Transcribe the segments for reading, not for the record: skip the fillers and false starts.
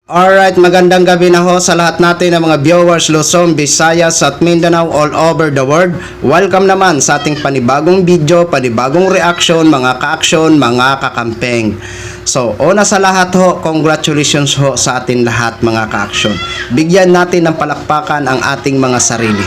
Alright, magandang gabi na ho sa lahat natin ng mga viewers Luzon, Visayas at Mindanao all over the world. Welcome naman sa ating panibagong video, panibagong reaction, mga ka-action, mga kakampeng. So, una sa lahat ho, congratulations ho sa atin lahat mga ka-action. Bigyan natin ng palakpakan ang ating mga sarili.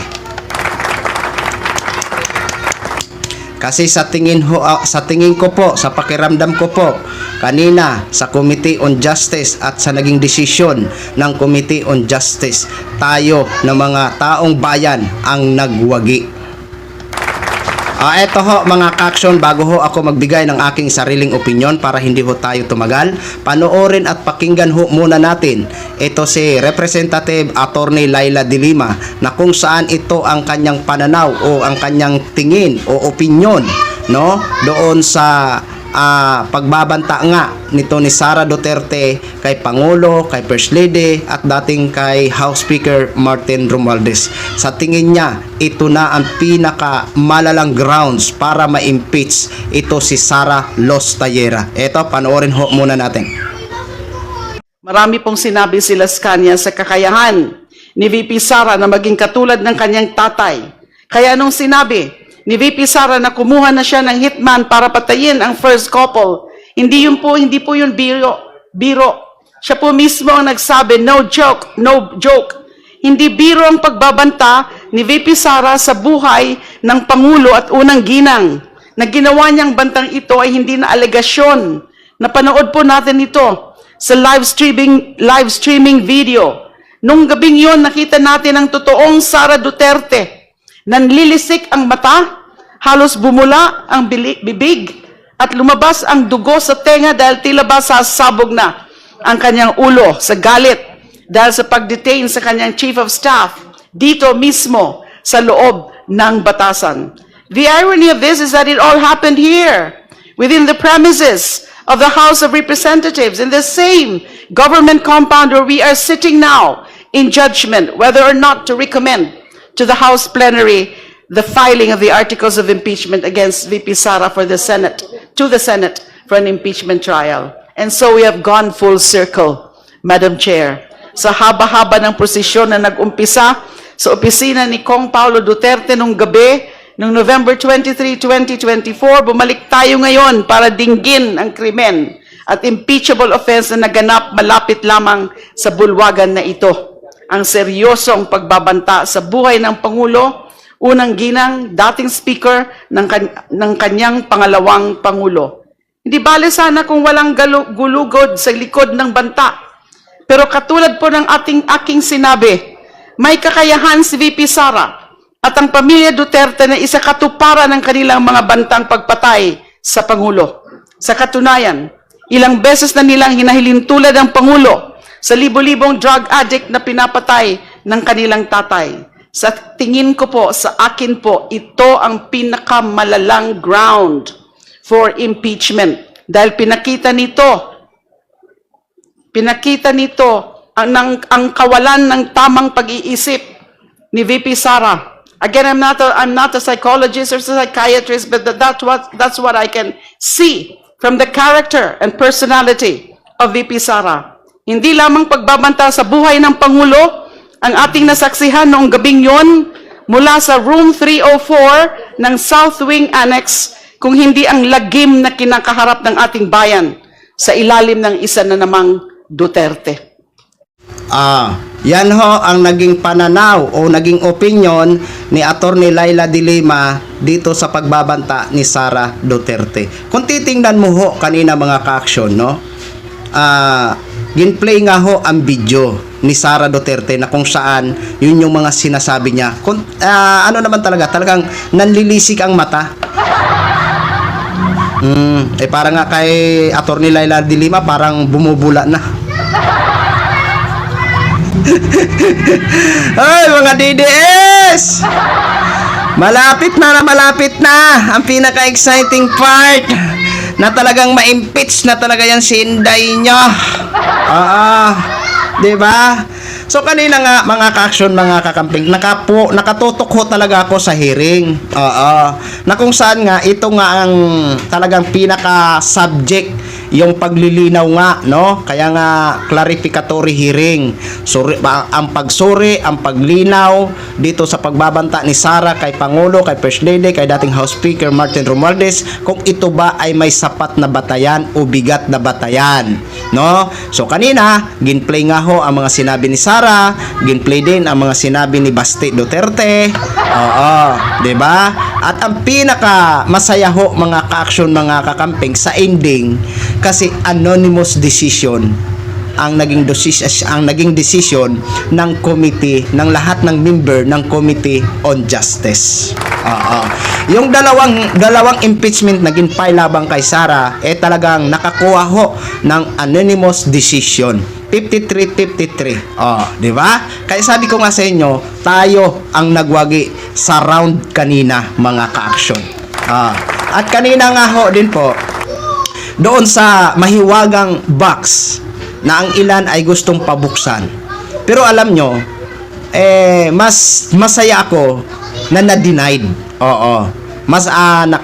Kasi sa tingin ko po, sa pakiramdam ko po, kanina sa Committee on Justice at sa naging desisyon ng Committee on Justice, tayo na mga taong bayan ang nagwagi. Eto ho mga ka-action, bago ho ako magbigay ng aking sariling opinion para hindi ho tayo tumagal, panoorin at pakinggan ho muna natin ito si Representative Attorney Laila de Lima na kung saan ito ang kanyang pananaw o ang kanyang tingin o opinion, no, doon sa pagbabanta nga nito ni Sara Duterte kay Pangulo, kay First Lady at dating kay House Speaker Martin Romualdez. Sa tingin niya, ito na ang pinaka malalang grounds para ma-impeach ito si Sara Los Tallera. Ito, panoorin ho muna natin. Marami pong sinabi si Las Cañas sa kakayahan ni VP Sara na maging katulad ng kanyang tatay. Kaya nung sinabi ni VP Sara na kumuha na siya ng hitman para patayin ang first couple, hindi po yun biro. Siya po mismo ang nagsabi, no joke. Hindi biro ang pagbabanta ni VP Sara sa buhay ng Pangulo at unang ginang. Na ginawa niyang bantang ito ay hindi na alegasyon. Napanood po natin ito sa live streaming video. Nung gabing yon, nakita natin ang totoong Sara Duterte. Nanlilisik ang mata, halos bumula ang bibig, at lumabas ang dugo sa tenga dahil tila ba sasabog na ang kanyang ulo sa galit dahil sa pag-detain sa kanyang chief of staff dito mismo sa loob ng batasan. The irony of this is that it all happened here, within the premises of the House of Representatives, in the same government compound where we are sitting now in judgment whether or not to recommend to the House plenary the filing of the articles of impeachment against VP Sara to the Senate for an impeachment trial. And so we have gone full circle, Madam Chair. Sa haba-haba ng prosesyon na nag-umpisa sa opisina ni Kong Paulo Duterte nung gabi, noong November 23, 2024, bumalik tayo ngayon para dinggin ang krimen at impeachable offense na naganap malapit lamang sa bulwagan na ito. Ang seryosong pagbabanta sa buhay ng Pangulo, unang ginang, dating speaker ng kanyang pangalawang Pangulo. Hindi bale sana kung walang gulugod sa likod ng banta. Pero katulad po ng aking sinabi, may kakayahan si VP Sara at ang pamilya Duterte na isa katuparan ng kanilang mga bantang pagpatay sa Pangulo. Sa katunayan, ilang beses na nilang hinahilintulad ang Pangulo sa libo-libong drug addict na pinapatay ng kanilang tatay. Sa tingin ko po, sa akin po, ito ang pinakamalalang ground for impeachment. Dahil pinakita nito ang kawalan ng tamang pag-iisip ni VP Sara. Again, I'm not a psychologist or psychiatrist, but that's what I can see from the character and personality of VP Sara. Hindi lamang pagbabanta sa buhay ng Pangulo ang ating nasaksihan noong gabing yon mula sa Room 304 ng South Wing Annex, kung hindi ang lagim na kinakaharap ng ating bayan sa ilalim ng isa na namang Duterte. Yan ho ang naging pananaw o naging opinion ni Attorney Laila de Lima dito sa pagbabanta ni Sara Duterte. Kung titingnan mo ho kanina mga ka-action, no? Ginplay nga ho ang video ni Sara Duterte na kung saan yun yung mga sinasabi niya. Ano naman talagang nanlilisik ang mata. Parang nga kay Attorney Laila de Lima parang bumubula na. Ay mga DDS! Malapit na ang pinaka-exciting part na talagang ma-impeach na talaga yan si Inday nyo. Diba? So kanina nga mga ka-action, mga kakamping, nakatutok ho talaga ako sa hearing. Na kung saan nga ito nga ang talagang pinaka-subject yung paglilinaw nga, no? Kaya nga clarificatory hearing. Ang pagsuri, ang paglinaw dito sa pagbabanta ni Sara kay Pangulo, kay First Lady, kay dating House Speaker Martin Romualdez, kung ito ba ay may sapat na batayan o bigat na batayan, no? So kanina, ginplay nga ho ang mga sinabi ni Sara, ginplay din ang mga sinabi ni Basti Duterte. Oo, 'di ba? At ang pinaka masaya ho mga ka-action, mga kakamping sa ending kasi anonymous decision ang naging decision ng committee, ng lahat ng member ng Committee on Justice. Oo. Yung dalawang impeachment naging file labang kay Sara talagang nakakuha ho ng anonymous decision. 53-53. Oh, di ba? Kaya sabi ko nga sa inyo, tayo ang nagwagi sa round kanina, mga ka-action. At kanina nga ho din po, doon sa mahiwagang box na ang ilan ay gustong pabuksan. Pero alam nyo, mas masaya ako na na-denied. Oo.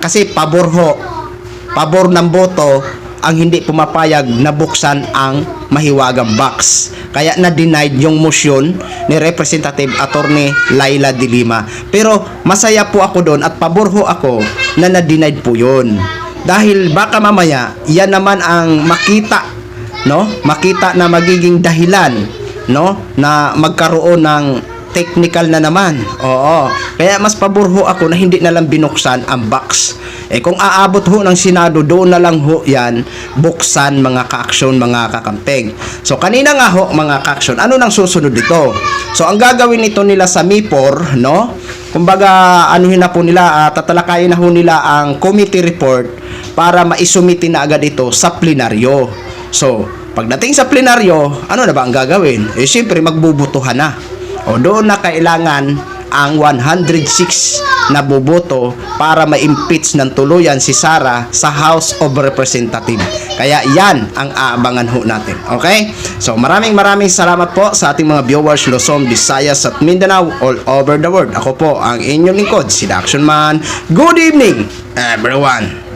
Kasi pabor ng boto ang hindi pumapayag na buksan ang mahiwagang box. Kaya na-denied yung motion ni Representative Attorney Laila de Lima. Pero masaya po ako doon at pabor ho ako na na-denied po yun. Dahil baka mamaya, yan naman ang makita, no? Makita na magiging dahilan, no? Na magkaroon ng technical na naman. Oo. Kaya mas pabor ho ako na hindi na lang binuksan ang box. Kung aabot ho ng Senado, doon na lang ho yan buksan, mga ka-action, mga kakampeng. So kanina nga ho, mga ka-action, ano nang susunod dito? So ang gagawin nito nila sa MIPOR, no? Kumbaga, anuhin na po nila, tatalakayin na ho nila ang committee report para maisumiti na agad ito sa plenaryo. So, pagdating sa plenaryo, ano na ba ang gagawin? Siyempre, magbubutuhan na. O doon na kailangan ang 106 na boboto para ma-impeach ng tuluyan si Sara sa House of Representatives. Kaya yan ang aabangan ho natin. Okay? So maraming salamat po sa ating mga viewers Luzon, Visayas at Mindanao all over the world. Ako po ang inyong lingkod, si The Action Man. Good evening, everyone!